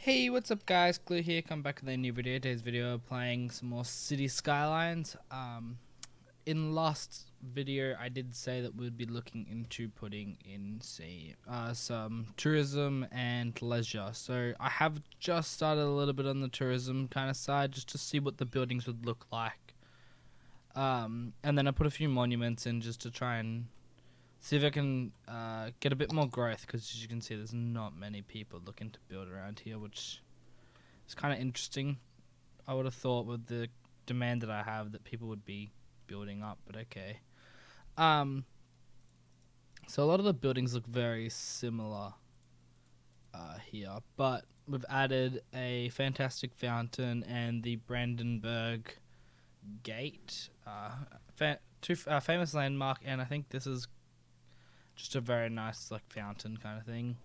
Hey, what's up guys? Glue here, come back with a new video. Today's video playing some more City Skylines. In last video I did say that we'd be looking into putting in some tourism and leisure. So I have just started a little bit on the tourism kind of side just to see what the buildings would look like. And then I put a few monuments in just to try and see if I can get a bit more growth, because as you can see there's not many people looking to build around here, which is kind of interesting. I would have thought with the demand that I have that people would be building up, but okay. So a lot of the buildings look very similar here, but we've added a fantastic fountain and the Brandenburg Gate, famous landmark, and I think this is just a very nice like fountain kind of thing.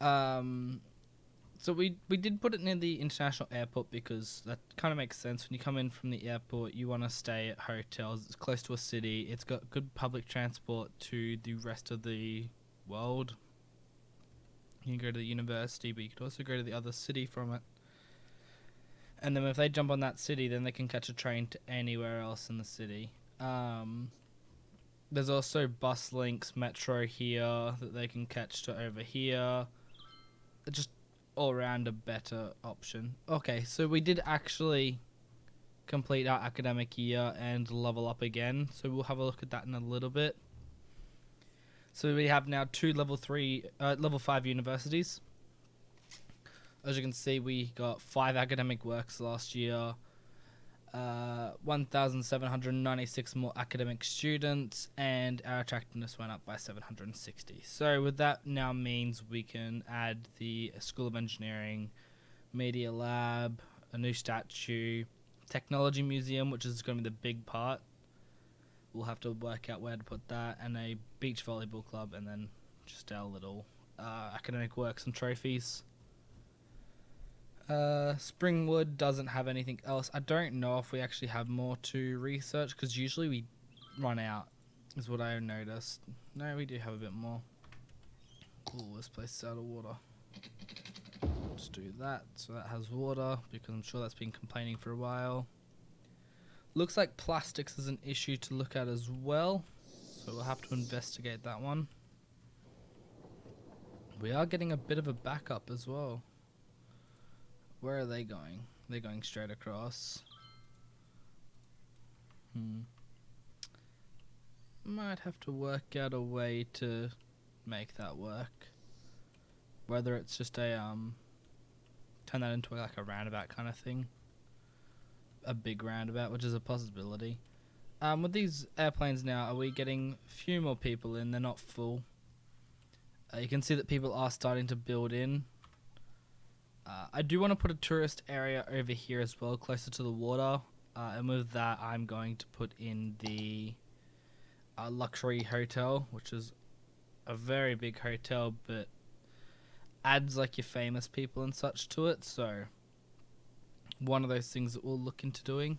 So we did put it near the international airport because that kind of makes sense. When you come in from the airport, you want to stay at hotels. It's close to a city. It's got good public transport to the rest of the world. You can go to the university, but you could also go to the other city from it. And then if they jump on that city, then they can catch a train to anywhere else in the city. There's also bus links, metro here that they can catch to over here. Just all around a better option. Okay, so we did actually complete our academic year and level up again. So we'll have a look at that in a little bit. So we have now two level 5 universities. As you can see, we got 5 academic works last year. 1,796 more academic students, and our attractiveness went up by 760. So with that now means we can add the School of Engineering, Media Lab, a new statue, Technology Museum, which is going to be the big part. We'll have to work out where to put that, and a beach volleyball club, and then just our little academic works and trophies. Springwood doesn't have anything else. I don't know if we actually have more to research, because usually we run out, is what I noticed. No, we do have a bit more. Ooh, this place is out of water. Let's do that, so that has water, because I'm sure that's been complaining for a while. Looks like plastics is an issue to look at as well, so we'll have to investigate that one. We are getting a bit of a backup as well. Where are they going? They're going straight across. Might have to work out a way to make that work. Whether it's just a turn that into like a roundabout kind of thing. A big roundabout, which is a possibility. With these airplanes now, are we getting a few more people in? They're not full. You can see that people are starting to build in. I do want to put a tourist area over here as well, closer to the water. And with that, I'm going to put in the luxury hotel, which is a very big hotel, but adds like your famous people and such to it. So one of those things that we'll look into doing.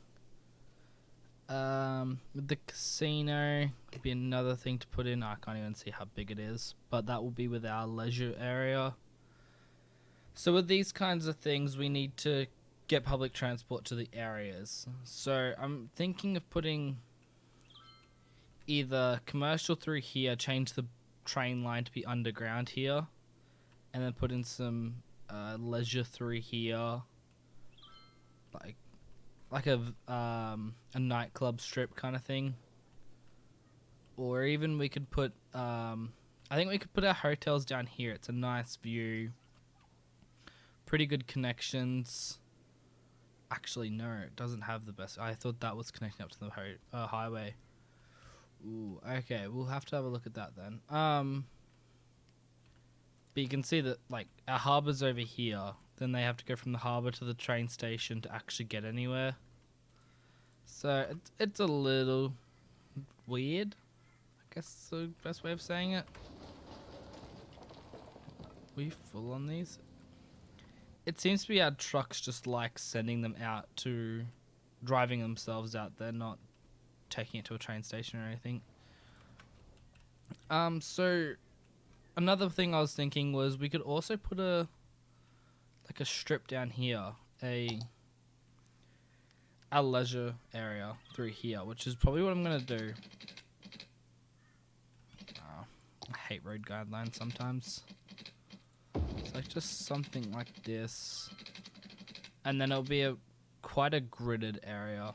With the casino, would be another thing to put in. I can't even see how big it is, but that will be with our leisure area. So with these kinds of things, we need to get public transport to the areas. So I'm thinking of putting either commercial through here, change the train line to be underground here, and then put in some leisure through here, like a nightclub strip kind of thing. Or even we could put, I think we could put our hotels down here. It's a nice view. Pretty good connections. Actually, no, it doesn't have the best. I thought that was connecting up to the highway. Ooh, okay, we'll have to have a look at that then. But you can see that like our harbor's over here. Then they have to go from the harbor to the train station to actually get anywhere. So it's a little weird, I guess the best way of saying it. We full on these? It seems to be our trucks just like sending them out to driving themselves out. They're not taking it to a train station or anything. So another thing I was thinking was we could also put a like a strip down here, a leisure area through here, which is probably what I'm gonna do. I hate road guidelines sometimes. It's like just something like this, and then it'll be quite a gridded area.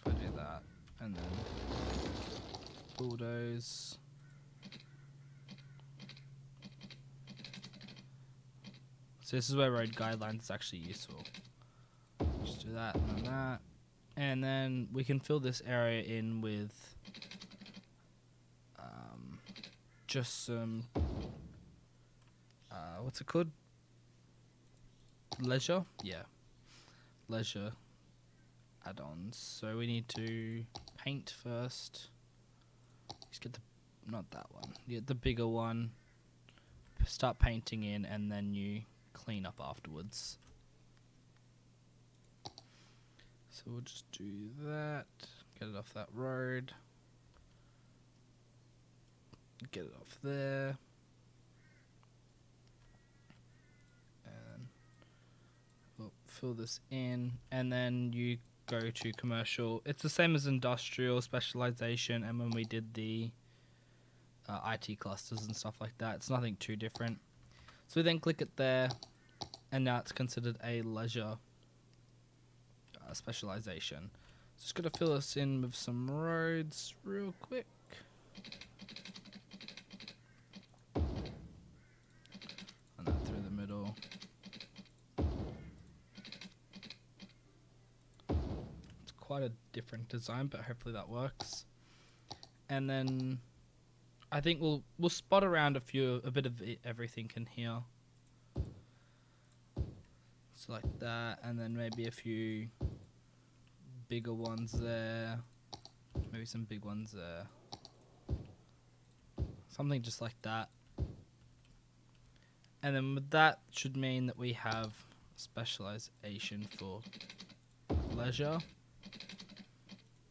If I do that, and then bulldoze. So this is where road guidelines is actually useful. Just do that and that. And then we can fill this area in with just some, what's it called? Leisure? Yeah. Leisure add-ons. So we need to paint first. Just get not that one. Get the bigger one. Start painting in, and then you clean up afterwards. So we'll just do that. Get it off that road. Get it off there. And we'll fill this in, and then you go to commercial. It's the same as industrial specialization, and when we did the IT clusters and stuff like that, it's nothing too different. So we then click it there, and now it's considered a leisure specialization. Just gonna fill this in with some roads real quick. And that through the middle. It's quite a different design, but hopefully that works. And then I think we'll spot around a bit of everything in here. So like that, and then maybe a few bigger ones there. Maybe some big ones there. Something just like that. And then with that should mean that we have specialization for leisure.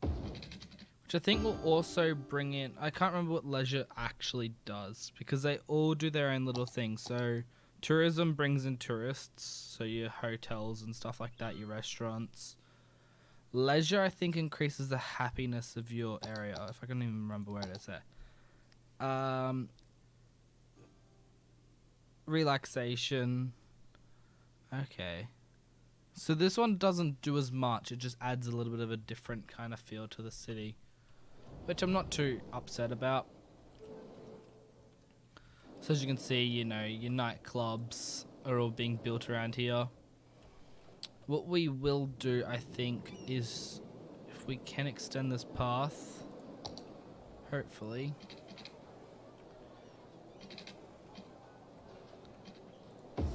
Which I think will also bring in, I can't remember what leisure actually does, because they all do their own little thing. So tourism brings in tourists, so your hotels and stuff like that, your restaurants. Leisure, I think, increases the happiness of your area. If I can even remember where it is there. Relaxation. Okay. So this one doesn't do as much. It just adds a little bit of a different kind of feel to the city, which I'm not too upset about. So as you can see, you know, your nightclubs are all being built around here. What we will do, I think, is if we can extend this path, hopefully.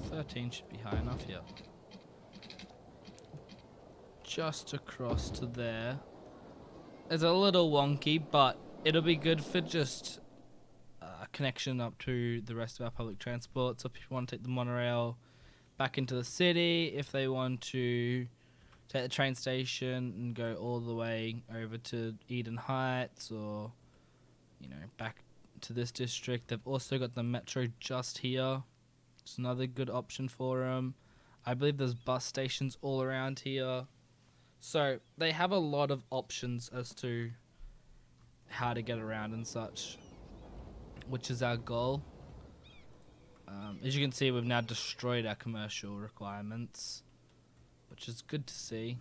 $13 should be high enough, yeah. Just across to there. It's a little wonky, but it'll be good for just connection up to the rest of our public transport. So if people want to take the monorail back into the city, if they want to take the train station and go all the way over to Eden Heights, or, you know, back to this district. They've also got the metro just here. It's another good option for them. I believe there's bus stations all around here. So they have a lot of options as to how to get around and such, which is our goal. As you can see, we've now destroyed our commercial requirements, which is good to see.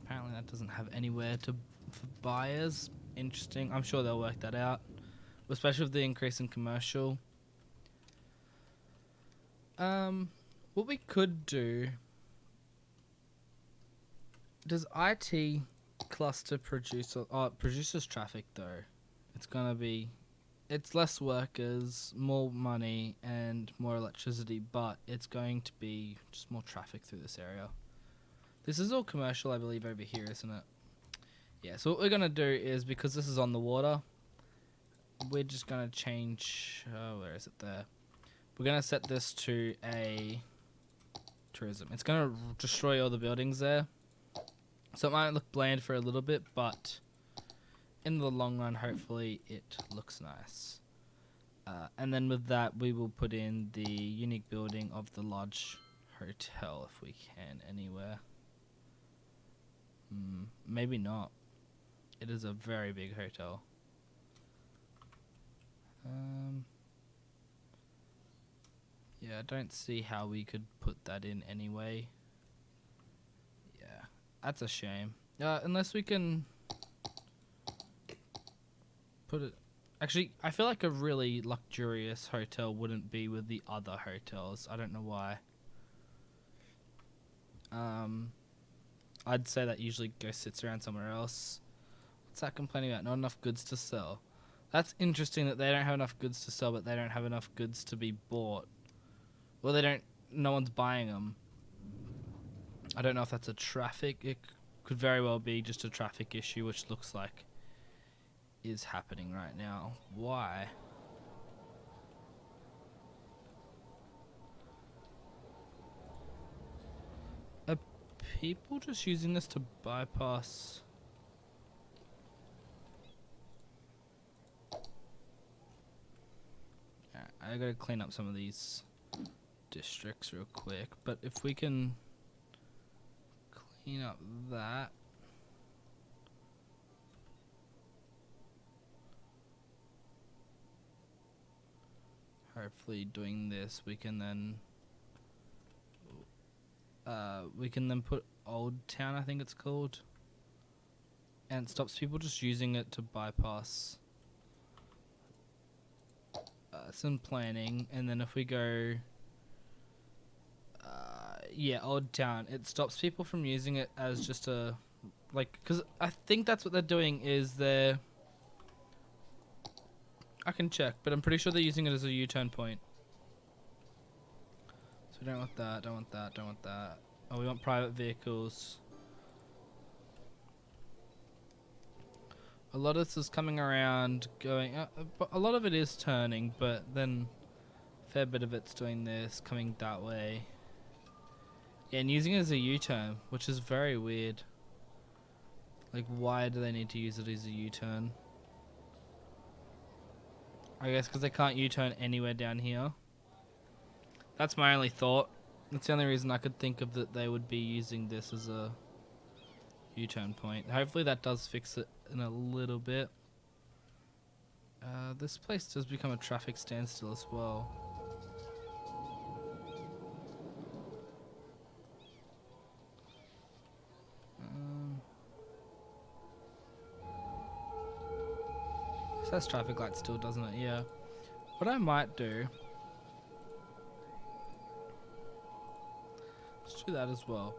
Apparently that doesn't have anywhere for buyers. Interesting. I'm sure they'll work that out, especially with the increase in commercial. What we could do... Does IT cluster produce... it produces traffic, though. It's going to be... It's less workers, more money, and more electricity, but it's going to be just more traffic through this area. This is all commercial, I believe, over here, isn't it? Yeah, so what we're going to do is, because this is on the water, we're just going to change... where is it there? We're going to set this to a tourism. It's going to destroy all the buildings there. So it might look bland for a little bit, but in the long run, hopefully, it looks nice. And then with that, we will put in the unique building of the lodge hotel if we can anywhere. Maybe not. It is a very big hotel. Yeah, I don't see how we could put that in anyway. Yeah, that's a shame. Unless we can put it... Actually, I feel like a really luxurious hotel wouldn't be with the other hotels. I don't know why. I'd say that usually sits around somewhere else. What's that complaining about? Not enough goods to sell. That's interesting that they don't have enough goods to sell, but they don't have enough goods to be bought. Well, they don't... No one's buying them. I don't know if that's a traffic... It could very well be just a traffic issue, which looks like is happening right now. Why? Are people just using this to bypass... I gotta clean up some of these districts real quick, but if we can clean up that, hopefully doing this we can then put Old Town, I think it's called, and it stops people just using it to bypass some planning. And then if we go yeah, Old Town, it stops people from using it as just a, like, because I think that's what they're doing is they're, I can check, but I'm pretty sure they're using it as a U-turn point. So we don't want that, don't want that, don't want that. Oh, we want private vehicles. A lot of this is coming around, going, but a lot of it is turning, but then a fair bit of it's doing this, coming that way. Yeah, and using it as a U-turn, which is very weird. Like, why do they need to use it as a U-turn? I guess because they can't U-turn anywhere down here. That's my only thought. That's the only reason I could think of that they would be using this as a U-turn point. Hopefully that does fix it in a little bit. This place does become a traffic standstill as well. It says traffic light still, doesn't it? Yeah. What I might do... Let's do that as well.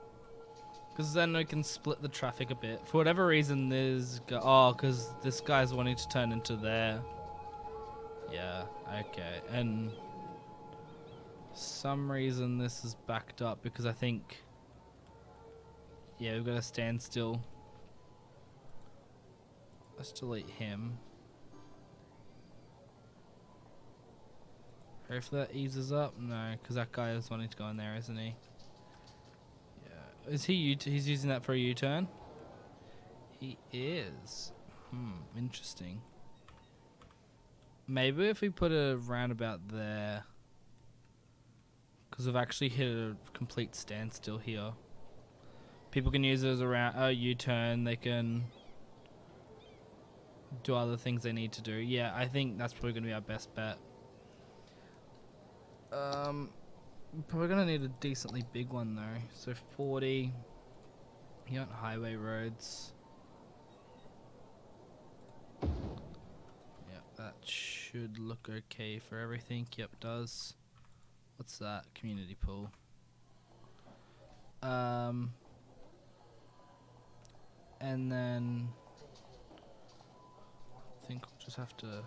Because then we can split the traffic a bit. For whatever reason, there's... Oh, because this guy's wanting to turn into there. Yeah, okay. And... some reason this is backed up because I think... Yeah, we've got to stand still. Let's delete him. Hopefully that eases up. No, because that guy is wanting to go in there, isn't he? Yeah. Is he he's using that for a U-turn? He is. Interesting. Maybe if we put a roundabout there, because we've actually hit a complete standstill here. People can use it as a U-turn. They can do other things they need to do. Yeah, I think that's probably going to be our best bet. Probably going to need a decently big one though. So 40. You want highway roads. Yep, that should look okay for everything. Yep, it does. What's that? Community pool. And then I think we'll just have to...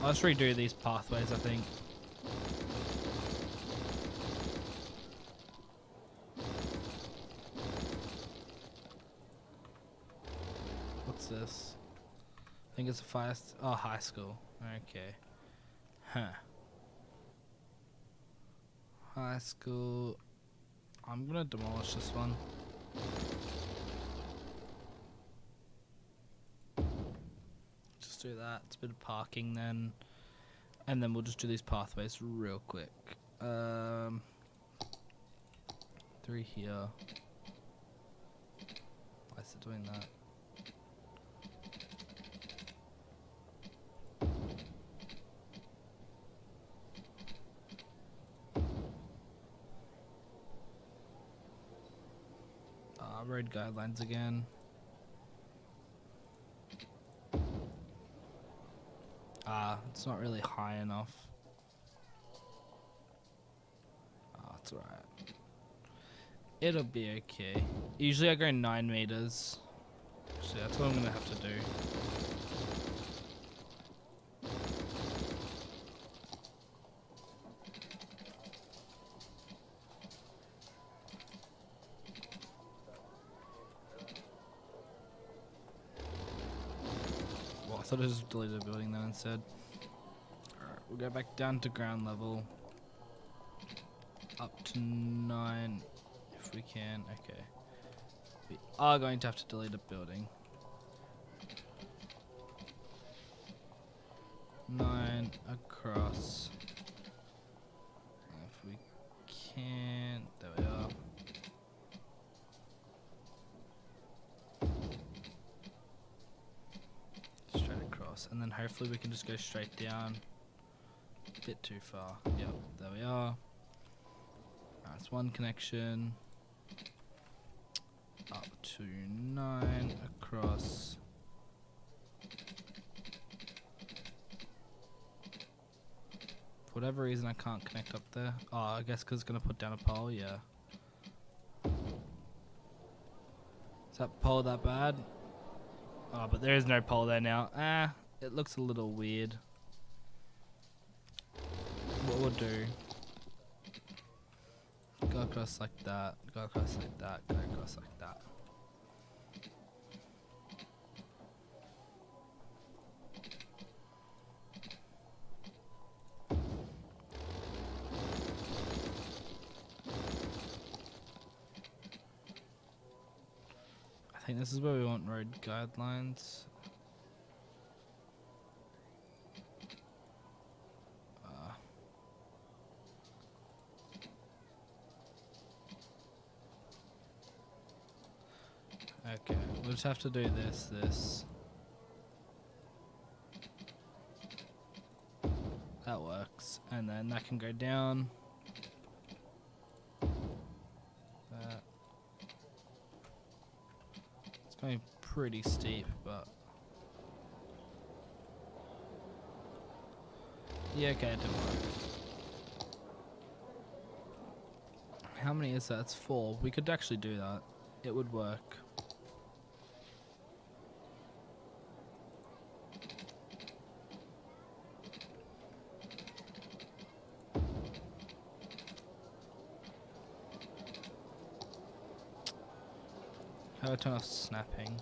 I'll just redo these pathways, I think. What's this? I think it's a fire... Oh, high school. Okay. Huh. High school. I'm gonna demolish this one. Just do that. It's a bit of parking then. And then we'll just do these pathways real quick. 3 here. Why is it doing that? Road guidelines again. It's not really high enough. It's alright. It'll be okay. Usually I go 9 meters. So that's what I'm gonna have to do. Well, I thought I just deleted a building then instead. Alright, we'll go back down to ground level. Up to 9 if we can. Okay. We are going to have to delete a building. 9 across. If we can, there we are. Straight across, and then hopefully we can just go straight down. A bit too far. Yep, there we are. That's one connection. Up to 9 across. For whatever reason I can't connect up there. Oh, I guess because it's going to put down a pole, yeah. Is that pole that bad? Oh, but there is no pole there now. It looks a little weird. What we'll do... Go across like that, go across like that, go across like that. I think this is where we want road guidelines. Okay, we'll just have to do this. That works. And then that can go down. That. It's going pretty steep, but... Yeah, okay, it didn't work. How many is that? It's 4. We could actually do that. It would work. How do I turn off snapping?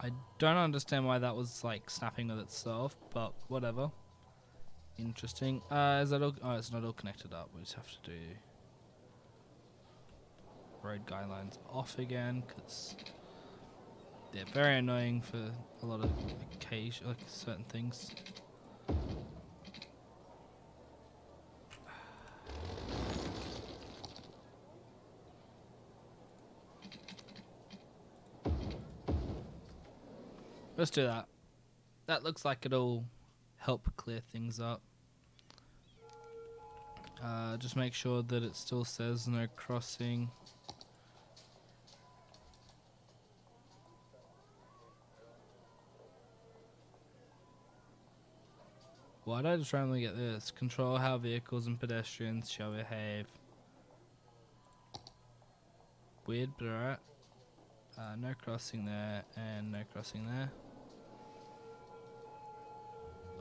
I don't understand why that was like snapping with itself, but whatever. Interesting. Is that all? Oh, it's not all connected up. We just have to do road guidelines off again because they're very annoying for a lot of occasion, like certain things. Let's do that. That looks like it'll help clear things up. Just make sure that it still says no crossing. Why did I just randomly get this? Control how vehicles and pedestrians shall behave. Weird, but alright. No crossing there, and no crossing there.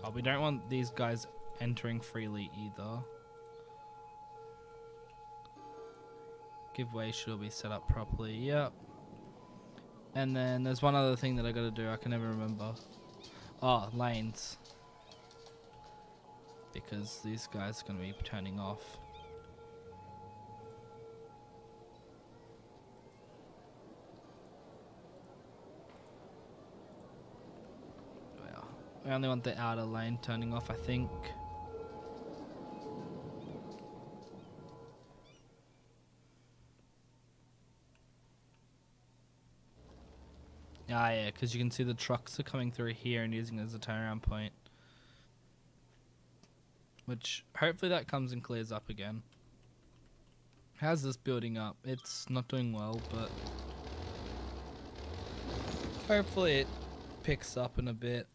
Oh, we don't want these guys entering freely either. Give way should be set up properly, yep. And then there's one other thing that I gotta do, I can never remember. Oh, lanes. Because these guys are going to be turning off. Well, we only want the outer lane turning off, I think. Ah, yeah, because you can see the trucks are coming through here and using it as a turnaround point. Which, hopefully that comes and clears up again. How's this building up? It's not doing well, but hopefully it picks up in a bit.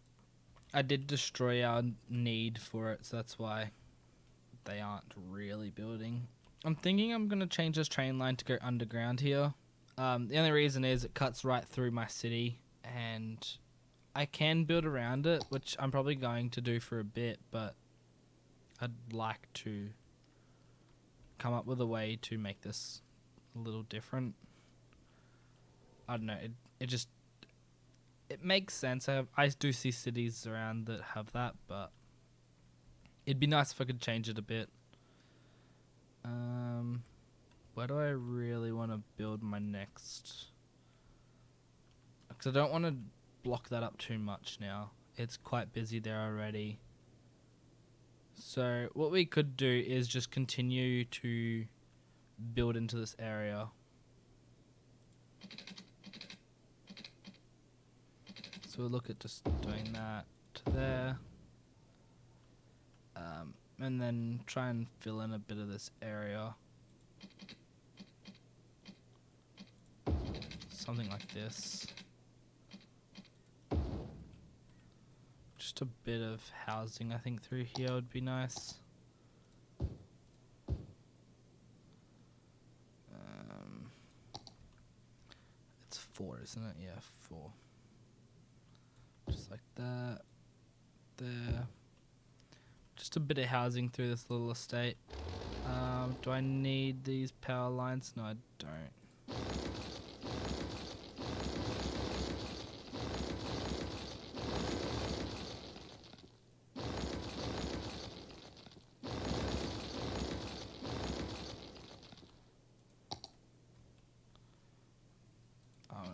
I did destroy our need for it, so that's why they aren't really building. I'm thinking I'm going to change this train line to go underground here. The only reason is it cuts right through my city, and I can build around it, which I'm probably going to do for a bit, but I'd like to come up with a way to make this a little different. I don't know, it makes sense. I do see cities around that have that, but it'd be nice if I could change it a bit. Where do I really want to build my next? Because I don't want to block that up too much now. It's quite busy there already. So what we could do is just continue to build into this area. So we'll look at just doing that to there. And then try and fill in a bit of this area. Something like this. Just a bit of housing, I think, through here would be nice. It's 4, isn't it? Yeah, 4. Just like that. There. Just a bit of housing through this little estate. Do I need these power lines? No, I don't.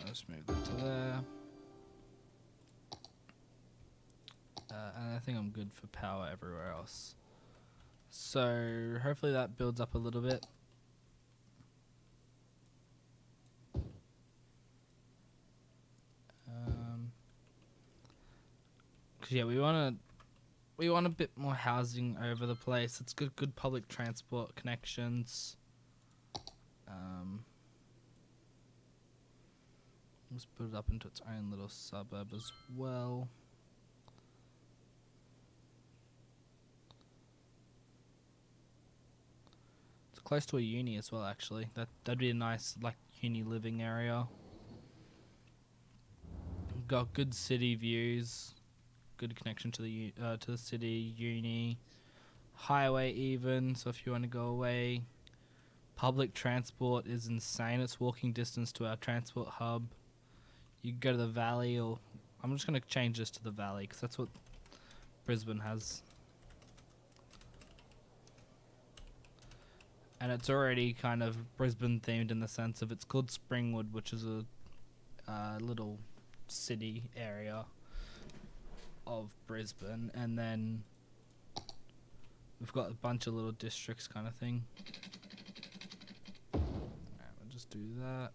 Just move that to there. And I think I'm good for power everywhere else. So hopefully that builds up a little bit. Cause yeah, we want a bit more housing over the place. It's good public transport connections. Let's put it up into its own little suburb as well. It's close to a uni as well, actually. That'd be a nice like uni living area. Got good city views, good connection to the city, uni, highway even. So if you want to go away, public transport is insane. It's walking distance to our transport hub. You can go to the valley, or I'm just going to change this to the valley because that's what Brisbane has. And it's already kind of Brisbane themed in the sense of it's called Springwood, which is a little city area of Brisbane. And then we've got a bunch of little districts kind of thing. Alright, we'll just do that.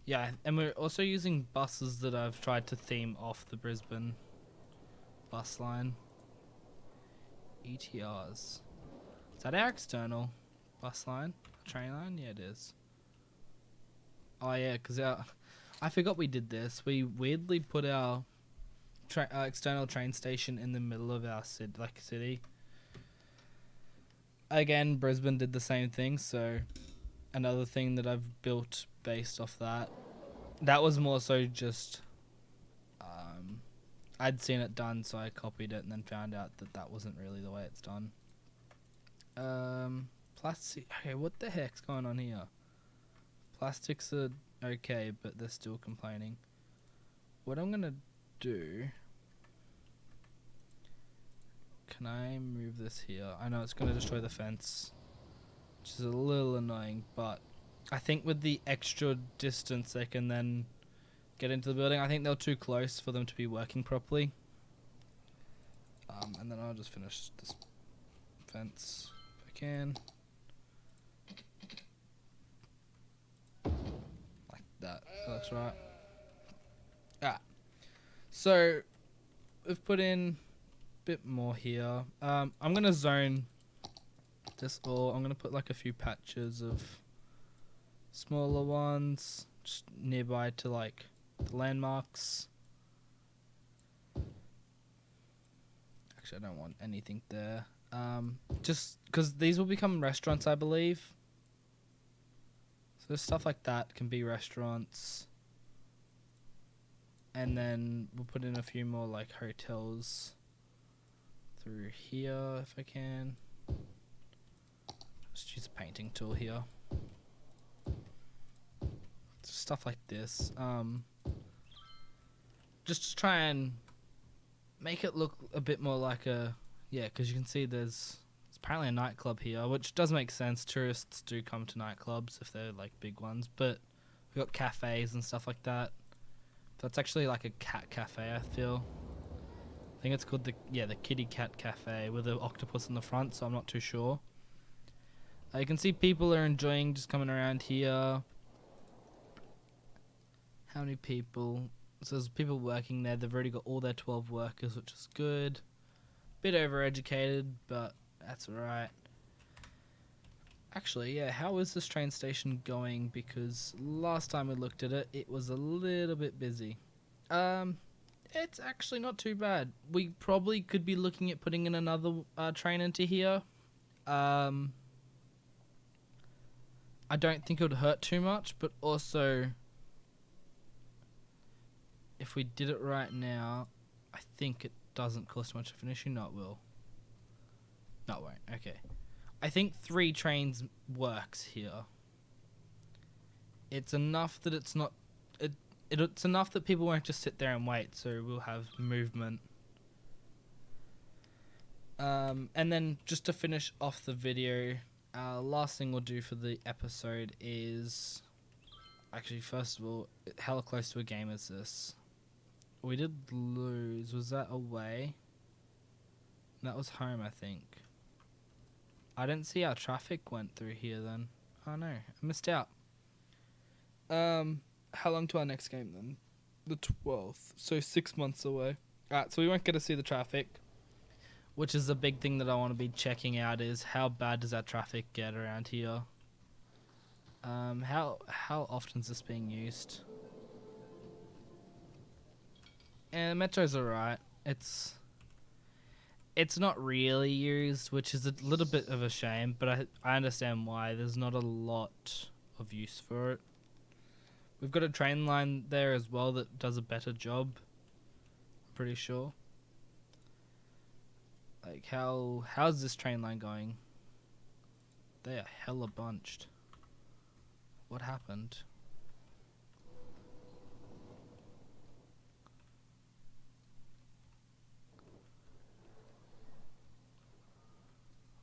Yeah, and we're also using buses that I've tried to theme off the Brisbane bus line. ETRs. Is that our external bus line? Train line? Yeah, it is. Oh yeah, because I forgot we did this. We weirdly put our external train station in the middle of our city. Again, Brisbane did the same thing, so another thing that I've built based off that. That was more so just I'd seen it done, so I copied it and then found out that wasn't really the way it's done. Plastic. Okay, what the heck's going on here? Plastics are okay, but they're still complaining. what I'm gonna do. Can I move this here? I know it's gonna destroy the fence, which is a little annoying, but I think with the extra distance they can then get into the building. I think they're too close for them to be working properly. And then I'll just finish this fence if I can. Like that. That looks right. Ah. So we've put in a bit more here. I'm gonna zone this all. I'm gonna put like a few patches of smaller ones just nearby to like the landmarks. Actually, I don't want anything there. Just because these will become restaurants, I believe. So stuff like that can be restaurants. And then we'll put in a few more like hotels through here if I can. Just use a painting tool here. Stuff like this. Just to try and make it look a bit more like a... Yeah, because you can see there's apparently a nightclub here, which does make sense. Tourists do come to nightclubs if they're like big ones, but we've got cafes and stuff like that. That's actually like a cat cafe, I feel. I think it's called the Kitty Cat Cafe with an octopus in the front, so I'm not too sure. You can see people are enjoying just coming around here. How many people? So there's people working there. They've already got all their 12 workers, which is good. Bit overeducated, but that's alright. Actually, yeah, how is this train station going? Because last time we looked at it, it was a little bit busy. It's actually not too bad. We probably could be looking at putting in another train into here. I don't think it would hurt too much, but also, if we did it right now, I think it doesn't cost much to finish. No, it will. No, it won't. Okay. I think 3 trains works here. It's enough that it's not... It's enough that people won't just sit there and wait, so we'll have movement. And then just to finish off the video, last thing we'll do for the episode is... Actually, first of all, how close to a game is this? We did lose. Was that away? That was home, I think. I didn't see how traffic went through here then. Oh no, I missed out. How long to our next game then? The 12th, so 6 months away. Alright, so we won't get to see the traffic, which is the big thing that I want to be checking out is how bad does that traffic get around here? How often is this being used? And Metro's alright. It's not really used, which is a little bit of a shame, but I understand why. There's not a lot of use for it. We've got a train line there as well that does a better job, I'm pretty sure. Like, how's this train line going? They are hella bunched. What happened?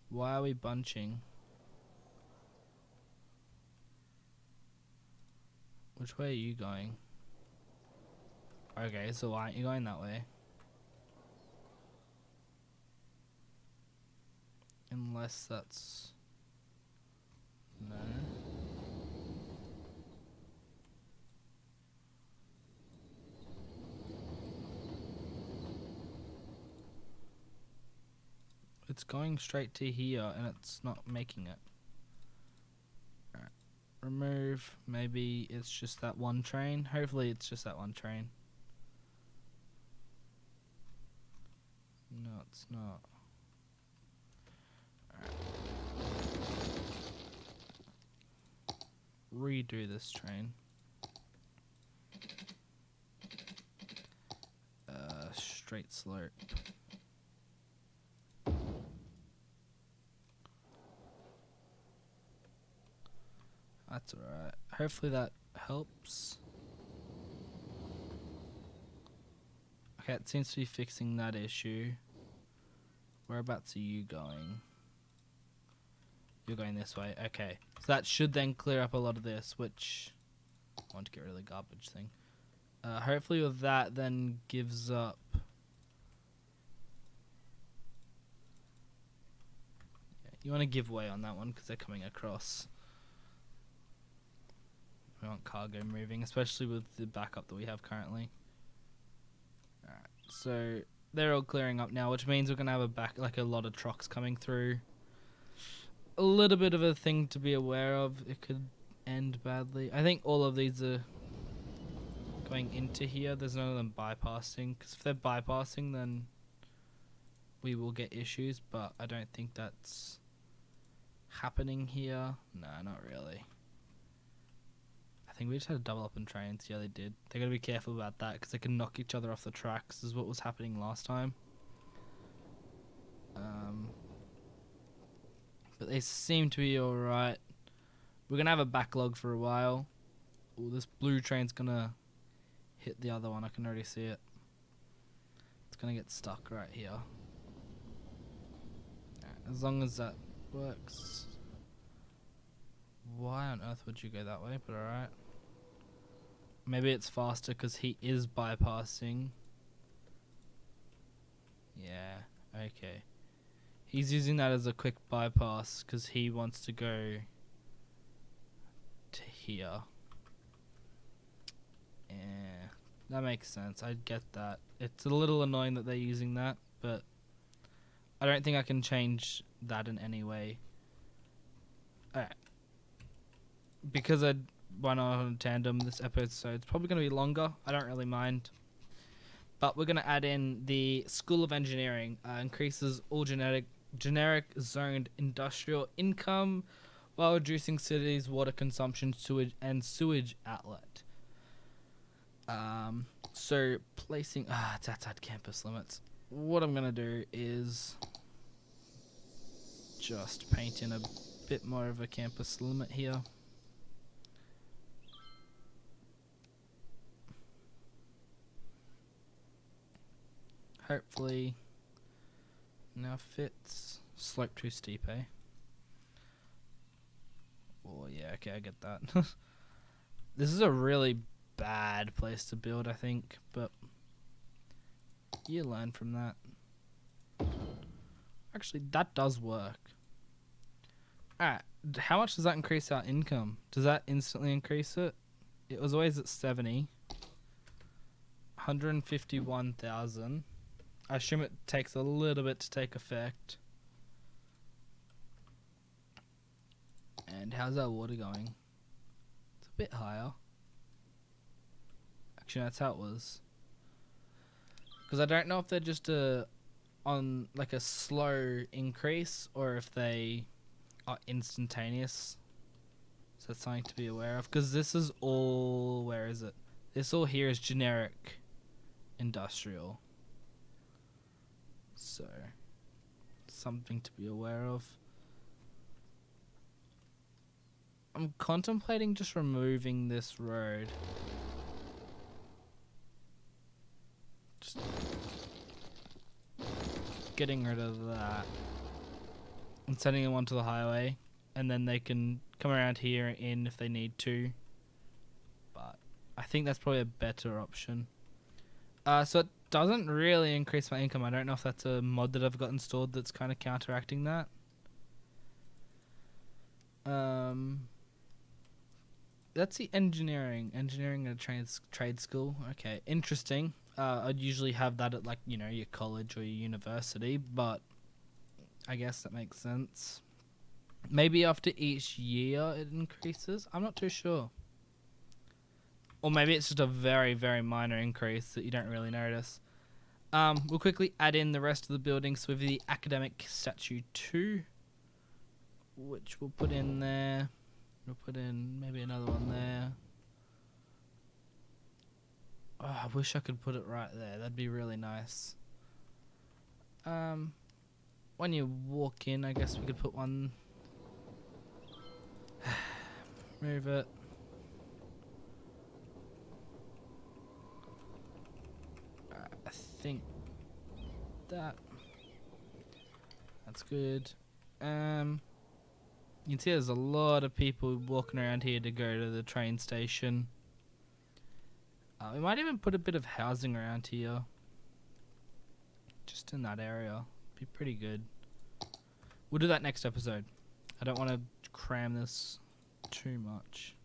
Why are we bunching? Which way are you going? Okay, so why aren't you going that way? Unless that's... No. It's going straight to here and it's not making it. Alright. Remove. Maybe it's just that one train. Hopefully it's just that one train. No, it's not. Alright. Redo this train. Straight slope. That's alright. Hopefully that helps. Okay, it seems to be fixing that issue. Whereabouts are you going? You're going this way. Okay. So that should then clear up a lot of this, which... I want to get rid of the garbage thing. Hopefully with that then gives up... Yeah, you want to give way on that one because they're coming across. We want cargo moving, especially with the backup that we have currently. Alright, so they're all clearing up now, which means we're going to have a lot of trucks coming through. A little bit of a thing to be aware of. It could end badly. I think all of these are going into here. There's none of them bypassing, because if they're bypassing, then we will get issues, but I don't think that's happening here. No, not really. I think we just had to double up on trains. Yeah, they did. They got to be careful about that because they can knock each other off the tracks, is what was happening last time. But they seem to be alright. We're going to have a backlog for a while. Ooh, this blue train's going to hit the other one. I can already see it. It's going to get stuck right here. As long as that works. Why on earth would you go that way? But alright. Maybe it's faster because he is bypassing. Yeah, okay. He's using that as a quick bypass because he wants to go to here. Yeah, that makes sense. I get that. It's a little annoying that they're using that, but I don't think I can change that in any way. Alright. Because I went on tandem this episode, it's probably going to be longer. I don't really mind. But we're going to add in the School of Engineering. Increases all generic zoned industrial income while reducing cities' water consumption, sewage outlet. So placing... it's outside campus limits. What I'm going to do is just paint in a bit more of a campus limit here. Hopefully now fits. Slope too steep, eh? Oh yeah, okay, I get that. This is a really bad place to build, I think, but you learn from that. Actually, that does work. Alright, how much does that increase our income? Does that instantly increase it? It was always at 70. 151,000. I assume it takes a little bit to take effect. And how's our water going? It's a bit higher. Actually, that's how it was. Because I don't know if they're just on like a slow increase or if they are instantaneous. So that's something to be aware of. Because this is all... Where is it? This all here is generic industrial. So, something to be aware of. I'm contemplating just removing this road. Just getting rid of that. And sending them onto the highway. And then they can come around here in if they need to. But I think that's probably a better option. So it doesn't really increase my income. I don't know if that's a mod that I've got installed that's kind of counteracting that. That's the engineering at a trade school. Okay, interesting. I'd usually have that at like, you know, your college or your university, but I guess that makes sense. Maybe after each year it increases. I'm not too sure. Or maybe it's just a very, very minor increase that you don't really notice. We'll quickly add in the rest of the buildings with the academic statue 2, which we'll put in there. We'll put in maybe another one there. Oh, I wish I could put it right there. That'd be really nice. When you walk in, I guess we could put one. Move it. I think that's good. You can see there's a lot of people walking around here to go to the train station. We might even put a bit of housing around here. Just in that area. Be pretty good. We'll do that next episode. I don't want to cram this too much.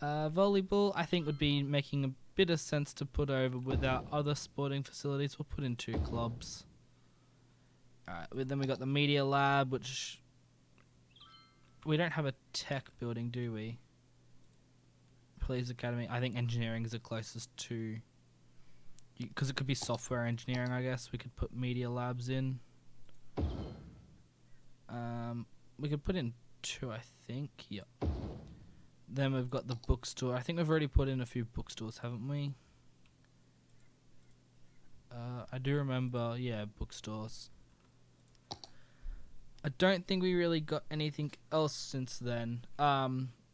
Volleyball, I think, would be making a bit of sense to put over with our other sporting facilities. We'll put in 2 clubs. Alright, then we got the media lab, which we don't have a tech building, do we? Police academy. I think engineering is the closest to, because it could be software engineering. I guess we could put media labs in. We could put in 2, I think. Yep. Then we've got the bookstore. I think we've already put in a few bookstores, haven't we? I do remember, yeah, bookstores. I don't think we really got anything else since then.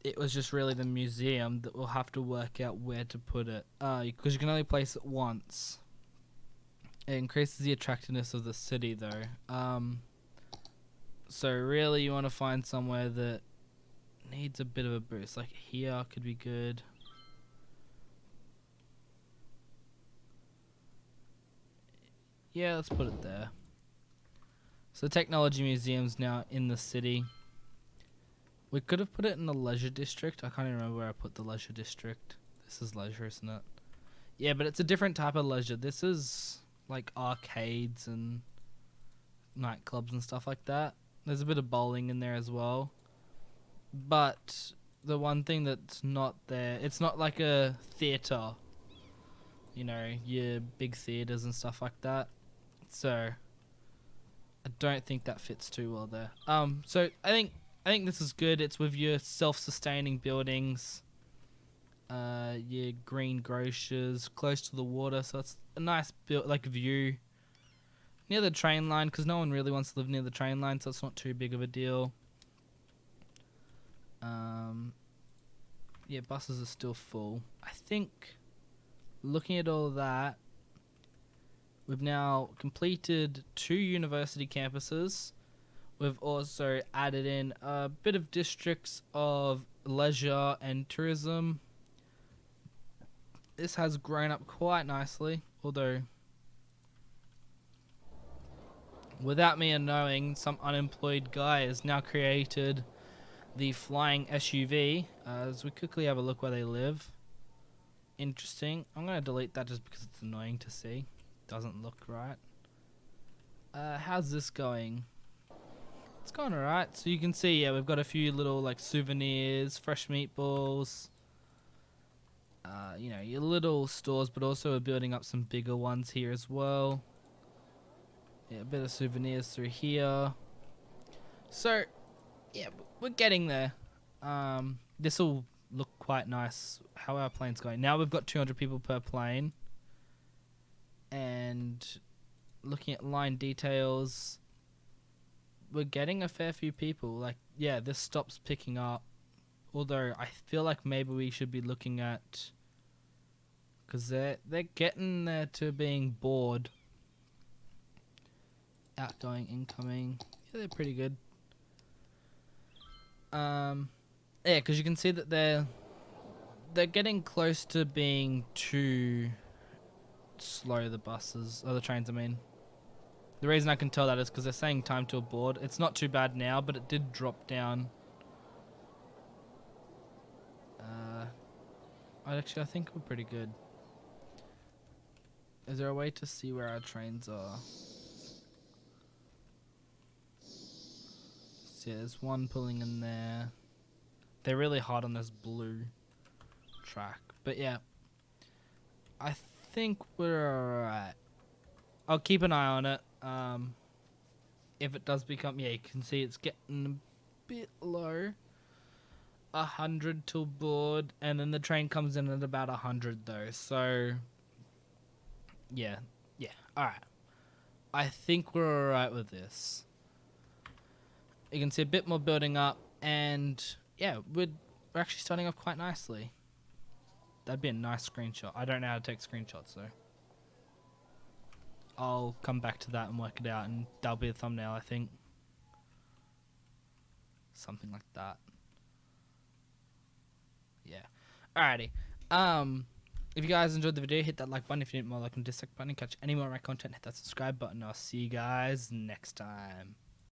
It was just really the museum that we'll have to work out where to put it. Because you can only place it once. It increases the attractiveness of the city, though. So really you want to find somewhere that needs a bit of a boost. Like here could be good. Yeah, let's put it there. So the technology museum's now in the city. We could have put it in the leisure district. I can't even remember where I put the leisure district. This is leisure, isn't it? Yeah, but it's a different type of leisure. This is like arcades and nightclubs and stuff like that. There's a bit of bowling in there as well. But the one thing that's not there, it's not like a theatre. You know, your big theatres and stuff like that. So I don't think that fits too well there. So I think this is good. It's with your self-sustaining buildings, your green grocers, close to the water, so it's a nice view near the train line, because no one really wants to live near the train line, so it's not too big of a deal. Yeah, buses are still full. I think, looking at all that, we've now completed 2 university campuses. We've also added in a bit of districts of leisure and tourism. This has grown up quite nicely, although without me knowing, some unemployed guy has now created the flying SUV. As we quickly have a look where they live. Interesting. I'm going to delete that just because it's annoying to see. Doesn't look right. How's this going? It's going alright. So you can see, yeah, we've got a few little like souvenirs, fresh meatballs. You know, your little stores, but also we're building up some bigger ones here as well. Yeah, a bit of souvenirs through here. So, yeah, we're getting there. This will look quite nice. How are our planes going? Now we've got 200 people per plane. And looking at line details, we're getting a fair few people. Like, yeah, this stops picking up. Although I feel like maybe we should be looking at, because they're getting there to being bored. Outgoing, incoming. Yeah, they're pretty good. Yeah, because you can see that they're getting close to being too slow, the buses, or the trains, I mean. The reason I can tell that is because they're saying time to board. It's not too bad now, but it did drop down. Actually, I think we're pretty good. Is there a way to see where our trains are? So yeah, there's one pulling in there. They're really hard on this blue track. But yeah, I think we're alright. I'll keep an eye on it. If it does become, yeah, you can see it's getting a bit low. 100 till board, and then the train comes in at about 100 though. So yeah, alright. I think we're alright with this. You can see a bit more building up, and yeah, we're actually starting off quite nicely. That'd be a nice screenshot. I don't know how to take screenshots though. I'll come back to that and work it out, and that'll be the thumbnail, I think. Something like that. Yeah. Alrighty. If you guys enjoyed the video, hit that like button. If you need more, like and dislike button. Catch any more of my content, hit that subscribe button. I'll see you guys next time.